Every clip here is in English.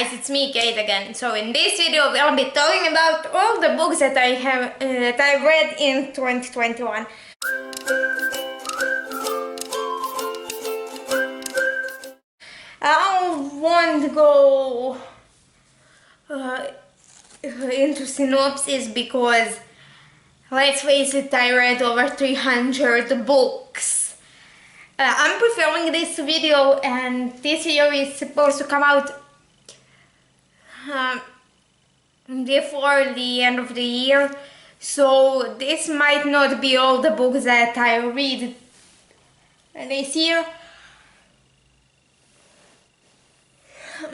guys, it's me, Kate again. So in this video, we'll be talking about all the books that I read in 2021. I won't go into synopsis because, let's face it, I read over 300 books. I'm preparing this video, and this video is supposed to come out before the end of the year, so this might not be all the books that I read this year,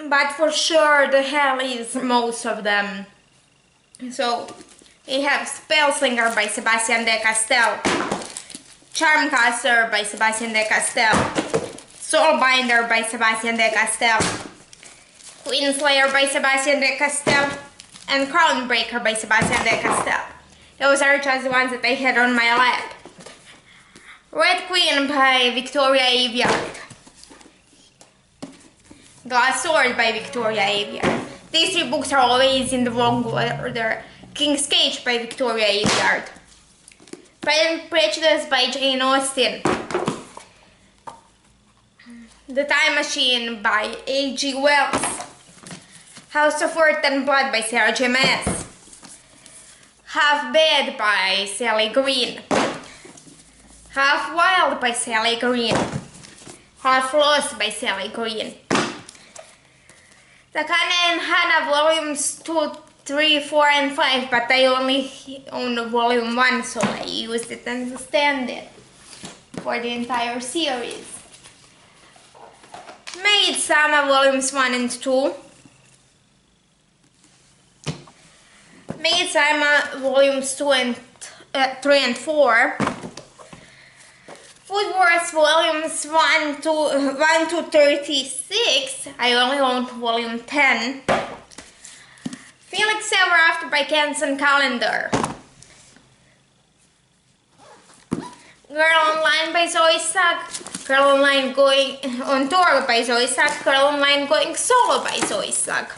but for sure the hell is most of them. So we have Spellslinger by Sebastian de Castell, Charmcaster by Sebastian de Castell, Soulbinder by Sebastian de Castell, Queenslayer by Sebastian de Castell, and Crownbreaker by Sebastian de Castell. Those are just the ones that I had on my lap. Red Queen by Victoria Aveyard, Glass Sword by Victoria Aveyard. These three books are always in the wrong order. King's Cage by Victoria Aveyard, Pride and Prejudice by Jane Austen, The Time Machine by A.G. Wells, House of Earth and Blood by Sarah J. Maas, Half Bad by Sally Green, Half Wild by Sally Green, Half Lost by Sally Green, Takane and Hannah volumes 2, 3, 4, and 5, but I only own volume 1, so I used it as a stand-in for the entire series. Midsummer volumes 1 and 2, Midsummer volumes 2 and 3 and 4, Food Wars volumes 1 to 36, I only own volume 10, Felix Ever After by Kenson Calendar, Girl Online by Zoe Sack, Girl Online Going on Tour by Zoe Sack, Girl Online Going Solo by Zoe Sack,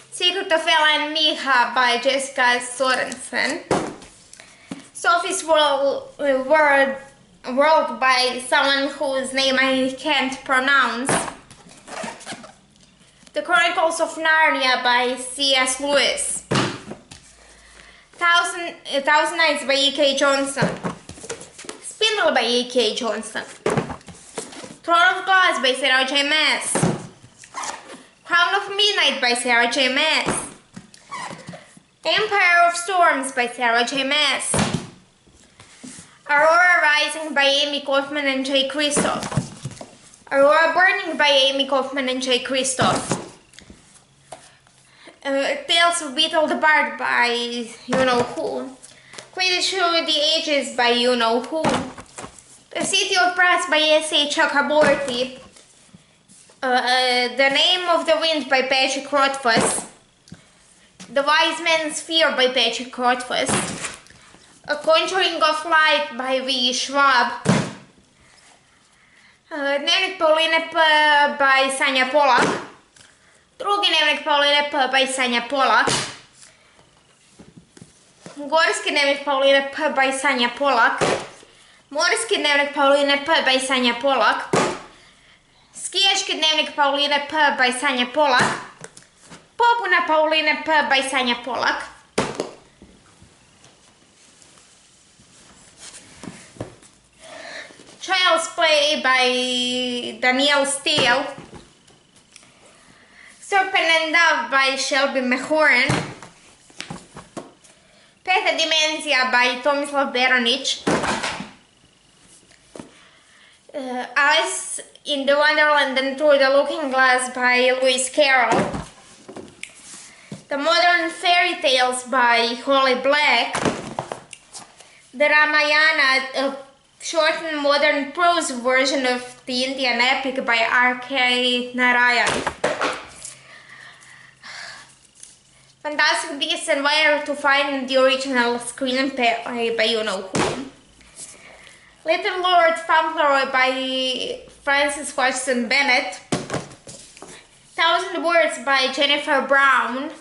Secret of Ella and Miha by Jessica Sorensen, Sophie's World by someone whose name I can't pronounce, The Chronicles of Narnia by C.S. Lewis, Thousand Nights by E.K. Johnson, Spindle by E.K. Johnson, Throne of Glass by Sarah J. Maas, Crown of Midnight by Sarah J. Maas, Empire of Storms by Sarah J. Maas, Aurora Rising by Amy Kaufman and Jay Kristoff, Aurora Burning by Amy Kaufman and Jay Kristoff, Tales of Beetle the Bard by you-know-who, Quidditch Through the Ages by you-know-who, The City of Brass by S.A. Chakraborty, The Name of the Wind by Patrick Rothfuss, The Wise Man's Fear by Patrick Rothfuss, A Conjuring of Light by V. Schwab, Dnevnik Pauline P. by Sanja Polak, Drugi Dnevnik Pauline P. by Sanja Polak, Gorski Dnevnik Pauline P. by Sanja Polak, Morski Dnevnik Pauline P. by Sanja Polak, Skijaški Dnevnik Pauline P. by Sanja Polak, Popuna Pauline P. by Sanja Polak, Child's Play by Danielle Steele, Serpent and Dove by Shelby Mehuren, Peta Dementia by Tomislav Beronic, Alice in the Wonderland and Through the Looking Glass by Lewis Carroll, The Modern Fairy Tales by Holly Black, The Ramayana, short and modern prose version of the Indian epic by R.K. Narayan, Fantastic Beasts and Where to Find the Original Screenplay by you-know-who, Little Lord Fauntleroy by Francis Hodgson Bennett, 1,000 Words by Jennifer Brown.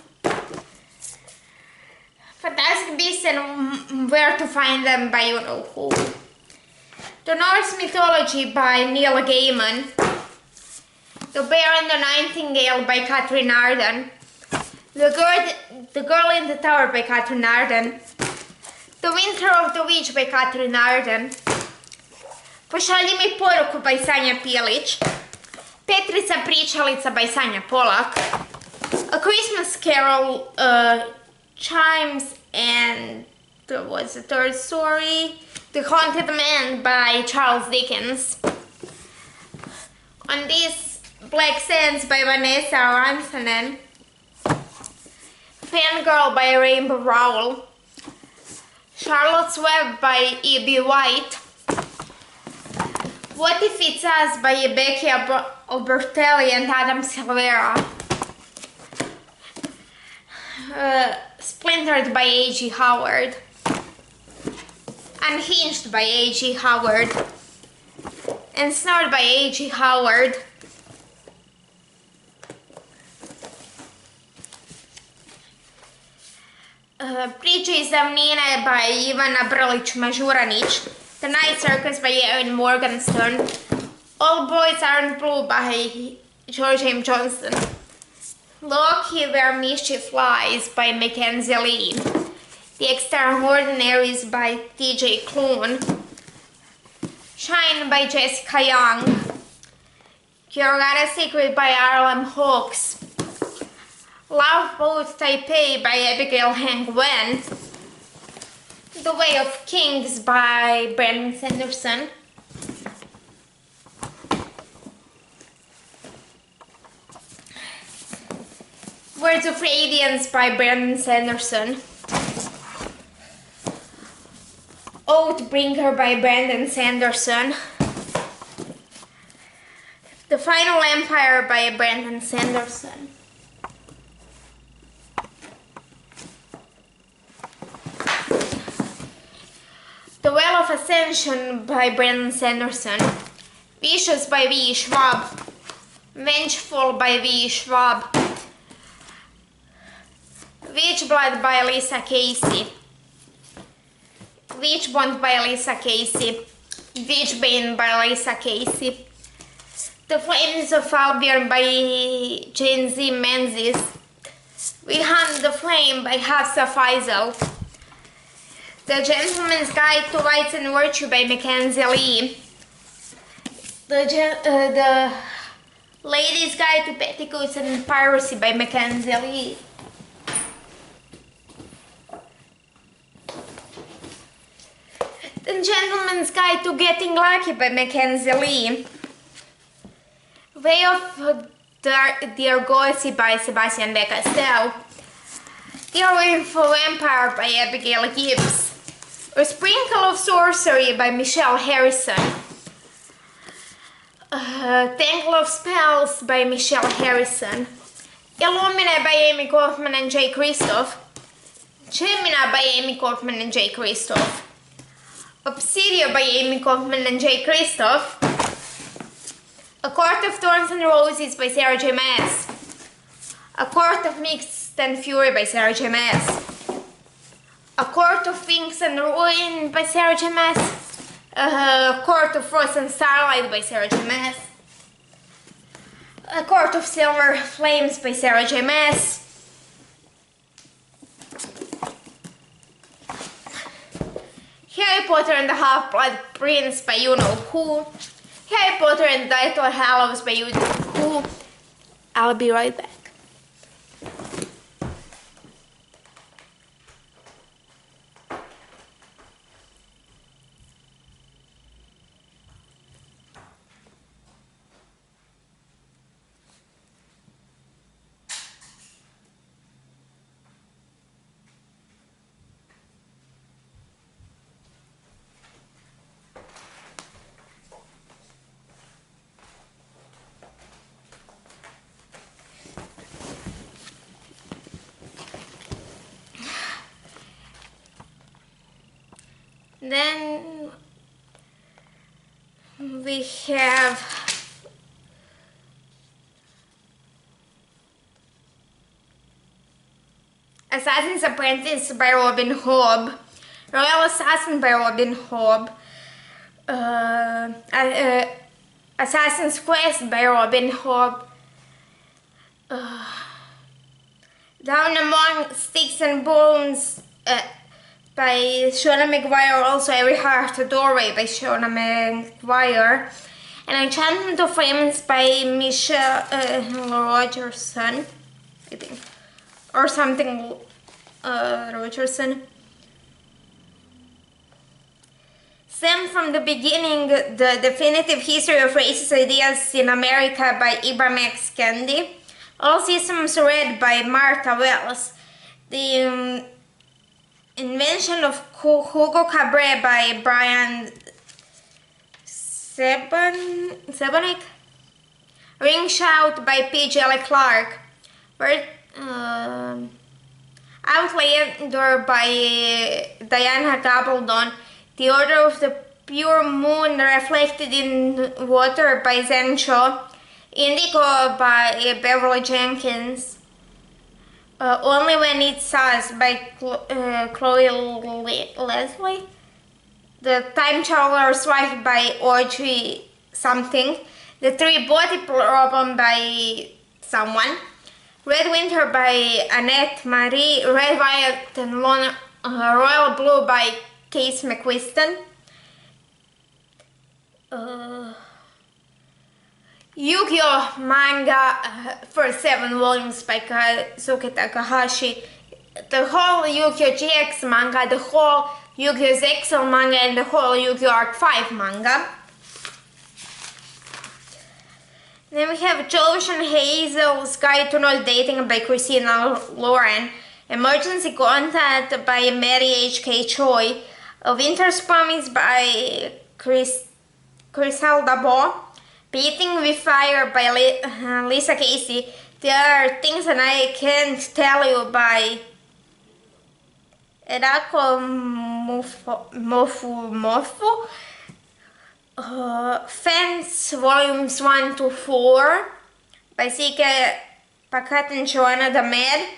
Fantastic Beasts and Where to Find Them by you know who. The Norse Mythology by Neil Gaiman. The Bear and the Nightingale by Catherine Arden. The Girl in the Tower by Catherine Arden. The Winter of the Witch by Catherine Arden. Pošalji mi poruku by Sanja Pilić. Petrica Pričalica by Sanja Polak. A Christmas Carol, Chimes, and there was a third story. The Haunted Man by Charles Dickens. On These Black Sands by Vanessa Ransonen. Fangirl by Rainbow Rowell. Charlotte's Web by E.B. White. What If It's Us by Becky Albertelli and Adam Silvera. Splintered by A.G. Howard. Unhinged by A.G. Howard. Ensnared by A.G. Howard. Priče iz davnine by Ivana Brlić-Mažuranić. The Night Circus by Erin Morgenstern. All Boys Aren't Blue by George M. Johnston. Loki Where Mischief Lies by Mackenzie Lee. The Extraordinaries by T.J. Klune. Shine by Jessica Young. Kiorgana Secret by R.L.M. Hawkes. Love Boat Taipei by Abigail Heng Wen. The Way of Kings by Brandon Sanderson. Words of Radiance by Brandon Sanderson. Oathbringer by Brandon Sanderson. The Final Empire by Brandon Sanderson. The Well of Ascension by Brandon Sanderson. Vicious by V. Schwab. Vengeful by V. Schwab. Witchblood by Lisa Casey. Witchbond by Lisa Casey. Witchbane by Lisa Casey. The Flames of Albion by Jane Z. Menzies. We Hunt the Flame by Hafsa Faisal. The Gentleman's Guide to Vice and Virtue by Mackenzie Lee. The Lady's Guide to Petticoats and Piracy by Mackenzie Lee. The Gentleman's Guide to Getting Lucky by Mackenzie Lee. Way of the Argosy by Sebastian de Castell. The Oriental Empire by Abigail Gibbs. A Sprinkle of Sorcery by Michelle Harrison. Tangle of Spells by Michelle Harrison. Illumina by Amy Kaufman and Jay Kristoff. Gemina by Amy Kaufman and Jay Kristoff. Obsidia by Amy Kaufman and Jay Kristoff. A Court of Thorns and Roses by Sarah J. Maas. A Court of Mist and Fury by Sarah J. Maas. A Court of Wings and Ruin by Sarah J. Maas. A Court of Frost and Starlight by Sarah J. Maas. A Court of Silver Flames by Sarah J. Maas. Harry Potter and the Half-Blood Prince by you know who. Harry Potter and the Deathly Hallows by you know who. I'll be right back. Then we have Assassin's Apprentice by Robin Hobb, Royal Assassin by Robin Hobb, Assassin's Quest by Robin Hobb, Down Among Sticks and Bones by Shona McGuire, also Every Heart a Doorway by Shona McGuire, and Enchantment of Flames by Michelle Rogerson, I think, or something Rogerson. Sam from the Beginning, The Definitive History of Racist Ideas in America by Ibram X. Kendi. All Systems Red by Martha Wells. The Invention of Hugo Cabret by Brian Sebanek. Ring Shout by P. Jelly Clark. Outlander by Diana Gabaldon. The Order of the Pure Moon Reflected in Water by Zen Cho. Indigo by Beverly Jenkins. Only When It's Us by Chloe Leslie. The Time Traveler's Wife by Audrey something. The Three Body Problem by someone. Red Winter by Annette Marie. Red Violet and Royal Blue by Case McQuiston. Yu-Gi-Oh! Manga, first 7 volumes by Kazuki Takahashi. The whole Yu-Gi-Oh! GX manga, the whole Yu-Gi-Oh! ZXL manga, and the whole Yu-Gi-Oh! Arc 5 manga. Then we have Josh and Hazel's Guide to Not Dating by Christina Lauren. Emergency Contact by Mary H.K. Choi. A Winter's Promise by Crystal Dabo. Beating with Fire by Lisa Casey. There Are Things That I Can't Tell You by Erako Mofu. Fence Volumes 1 to 4 by C.K. Pakat and Joanna Damed.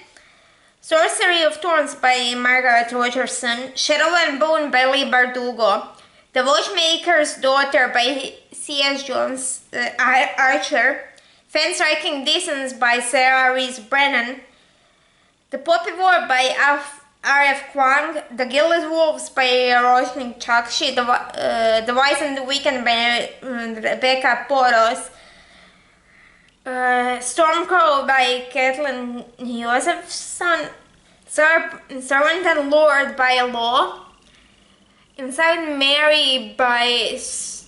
Sorcery of Thorns by Margaret Rogerson. Shadow and Bone by Lee Bardugo. The Watchmaker's Daughter by C.S. Jones Archer. Fence Striking Distance by Sarah Reese Brennan. The Poppy War by R.F. Kwang. The Gilded Wolves by Roshni Chakshi. The Wise and the Weekend by Rebecca Poros. Stormcrow by Kathleen Josephson. Servant and Lord by Law. Inside Mary by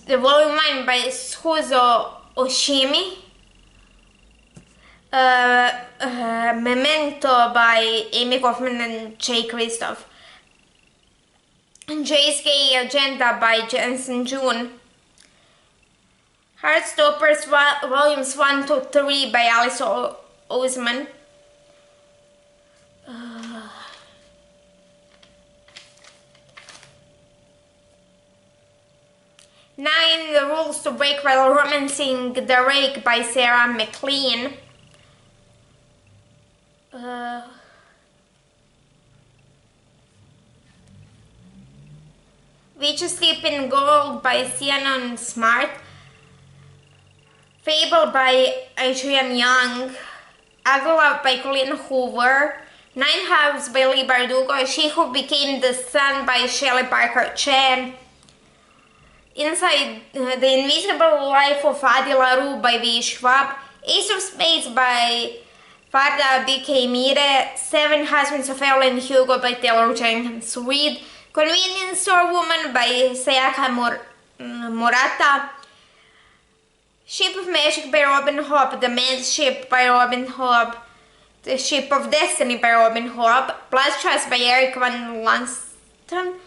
the Volume 9 by Suzo Oshimi. Memento by Amy Kaufman and Jay Kristoff. Jay's Gay Agenda by Jensen June. Heartstoppers Volumes 1 to 3 by Alice Oseman. 9 The Rules to Break While Romancing the Rake by Sarah McLean. Witches Sleep in Gold by Sianon Smart. Fable by Adrian Young. Agua by Colleen Hoover. 9 Halves by Lee Bardugo. She Who Became the Sun by Shelley Parker Chan. Inside The Invisible Life of Adi LaRue by V. Schwab. Ace of Spades by Farda B.K. Mire. 7 Husbands of Evelyn Hugo by Taylor Jenkins Reid. Convenience Store Woman by Sayaka Murata. Ship of Magic by Robin Hobb. The Man's Ship by Robin Hobb. The Ship of Destiny by Robin Hobb. Blood Trust by Eric Van Lanston.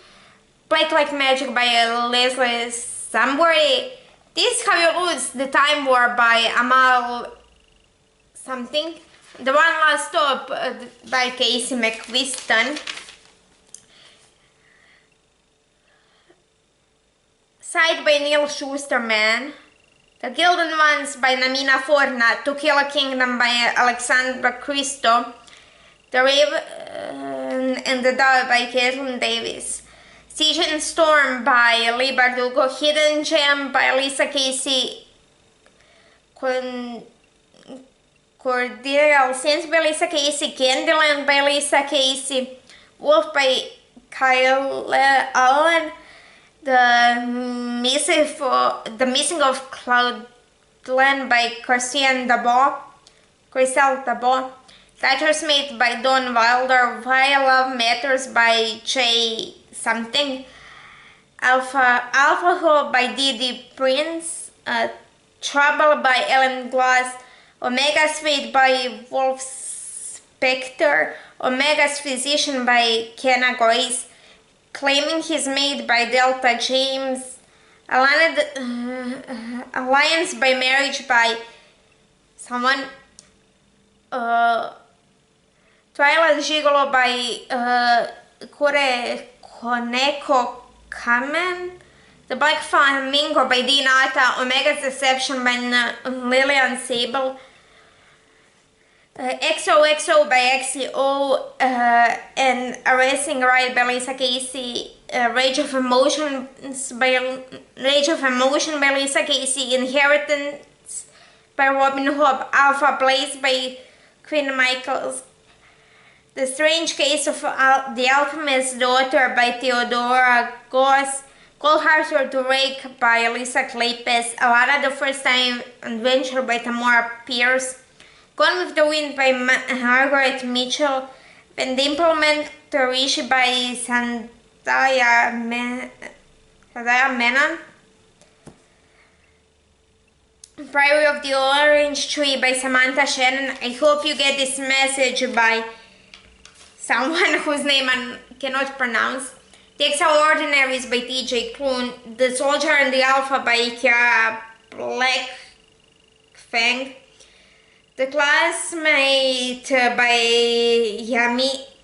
Black Like Magic by Leslie Sambury. This is How You Lose the Time War by Amal something. The One Last Stop by Casey McQuiston. Side by Neil Schusterman. The Gilded Ones by Namina Forna. To Kill a Kingdom by Alexandra Cristo. The Raven and the Dove by Caitlin Davis. Siege and Storm by Leigh Bardugo. Hidden Gem by Lisa Casey. Cordial Sense by Lisa Casey. Candyland by Lisa Casey. Wolf by Kyle Allen. The Missing of Cloudland by Christian Dabot. Thatcher's Mate by Don Wilder. Why Love Matters by Jay something. Alpha Hope by Didi Prince. Trouble by Ellen Glass. Omega's Fate by Wolf Spector. Omega's Physician by Kenna Grace. Claiming His Mate by Delta James. Alliance by Marriage by someone. Twilight Gigolo by Koneko Kamen. The Black Flamingo by Dean Atta. Omega's Deception by Lillian Sable. XOXO by XCO and A Racing Ride by Lisa Casey. Rage of Emotion by Lisa Casey. Inheritance by Robin Hood. Alpha Blaze by Quinn Michaels. The Strange Case of the Alchemist's Daughter by Theodora Goss. Cold Heart to Rake by Lisa Kleypas. Alana the First Time Adventure by Tamora Pierce. Gone with the Wind by Margaret Mitchell. Pendimplement Torishi by Sandaya Menon. Priory of the Orange Tree by Samantha Shannon. I hope you get this message by someone whose name I cannot pronounce. The Extraordinaries by TJ Klune. The Soldier and the Alpha by Kiara Blackfang. The Classmate by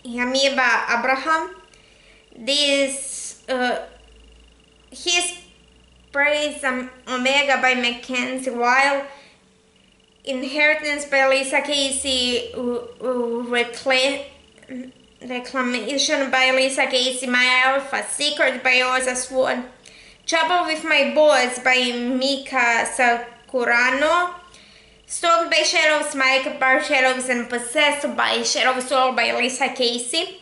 Yamiba Abraham. His Praise Omega by Mackenzie Weil. Inheritance by Lisa Casey. Reclamation by Lisa Casey. My Alpha. Secret by Oza Swan. Trouble with My Boss by Mika Sakurano. Stalked by Shadows, Mike by Shadows, and Possessed by Shadow Soul by Lisa Casey.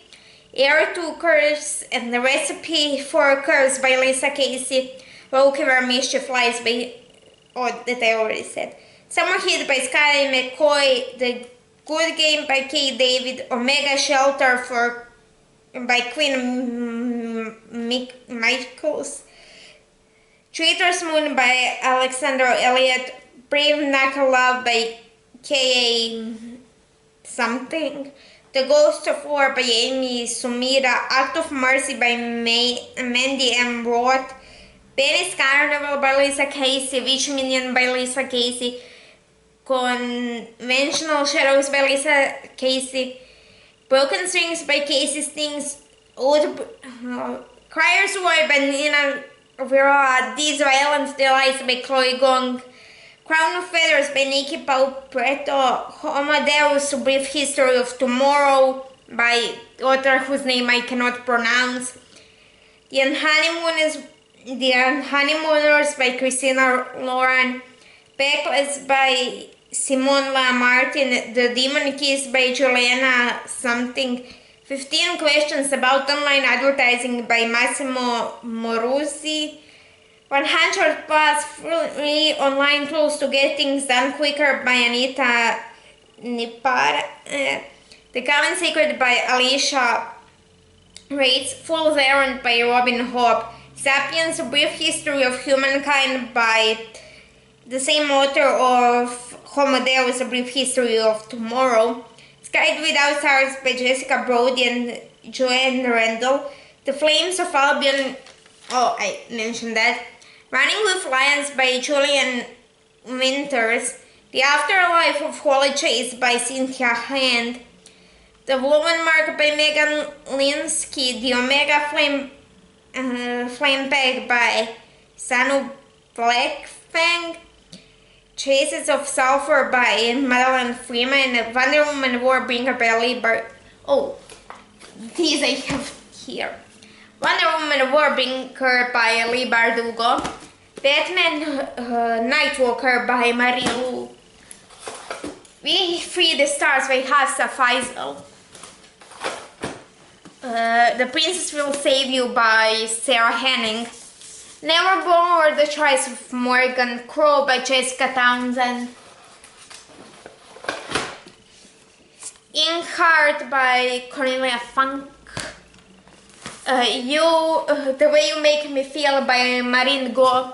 Heir to Curse and the Recipe for Curse by Lisa Casey. Loki Where Mischief Lies by, that I already said. Summer Heat by Skylar McCoy. The Good Game by Kay David. Omega Shelter by Quinn Michaels. Traitor's Moon by Alexander Elliott. Brave Knuckle Love by K.A. something. The Ghost of War by Amy Sumida. Act of Mercy by Mandy M. Roth. Benny's Carnival by Lisa Casey. Witch Minion by Lisa Casey. Conventional Shadows by Lisa Casey. Broken Strings by Casey Stings. Crier's War by Nina Vera. These Violence Delights by Chloe Gong. Crown of Feathers by Nikki Paupreto. Homo Deus, A Brief History of Tomorrow by author whose name I cannot pronounce. The Honeymooners by Christina Lauren. Backless by Simone La Martin. The Demon Kiss by Juliana something. 15 Questions About Online Advertising by Massimo Moruzzi. 100 plus free online tools to get things done quicker by Anita Nipar. The Common Secret by Alicia Rates. Fool's Errand by Robin Hobb. Sapiens, A Brief History of Humankind by the same author of Homo Deus, A Brief History of Tomorrow. Skied Without Stars by Jessica Brody and Joanne Randall. The Flames of Albion, I mentioned that. Running with Lions by Julian Winters. The Afterlife of Holy Chase by Cynthia Hand. The Woman Mark by Megan Linsky. The Omega Flame Pack by Sanu Blackfang. Traces of Sulfur by Madeline Freeman. Wonder Woman Warbringer by Oh, these I have here. Wonder Woman Warbreaker by Lee Bardugo. Batman Nightwalker by Marie Lu. We Free the Stars by Hafsa Faisal. The Princess Will Save You by Sarah Henning. Never Born or The Choice of Morgan Crow by Jessica Townsend. Inkheart by Cornelia Funk. The Way You Make Me Feel by Marine Go.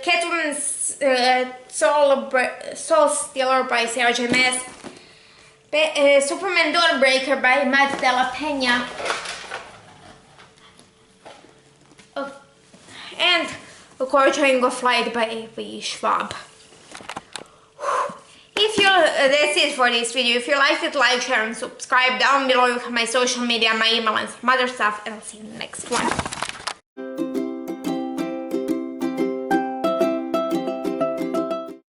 Catwoman's Soul Stealer by Sarah J. Maas. Superman Dawnbreaker by Matt Della Pena. And A Triangle Flight by A.V. Schwab. That's it for this video. If you liked it, like, share and subscribe. Down below you have my social media, my email and some other stuff, and I'll see you in the next one.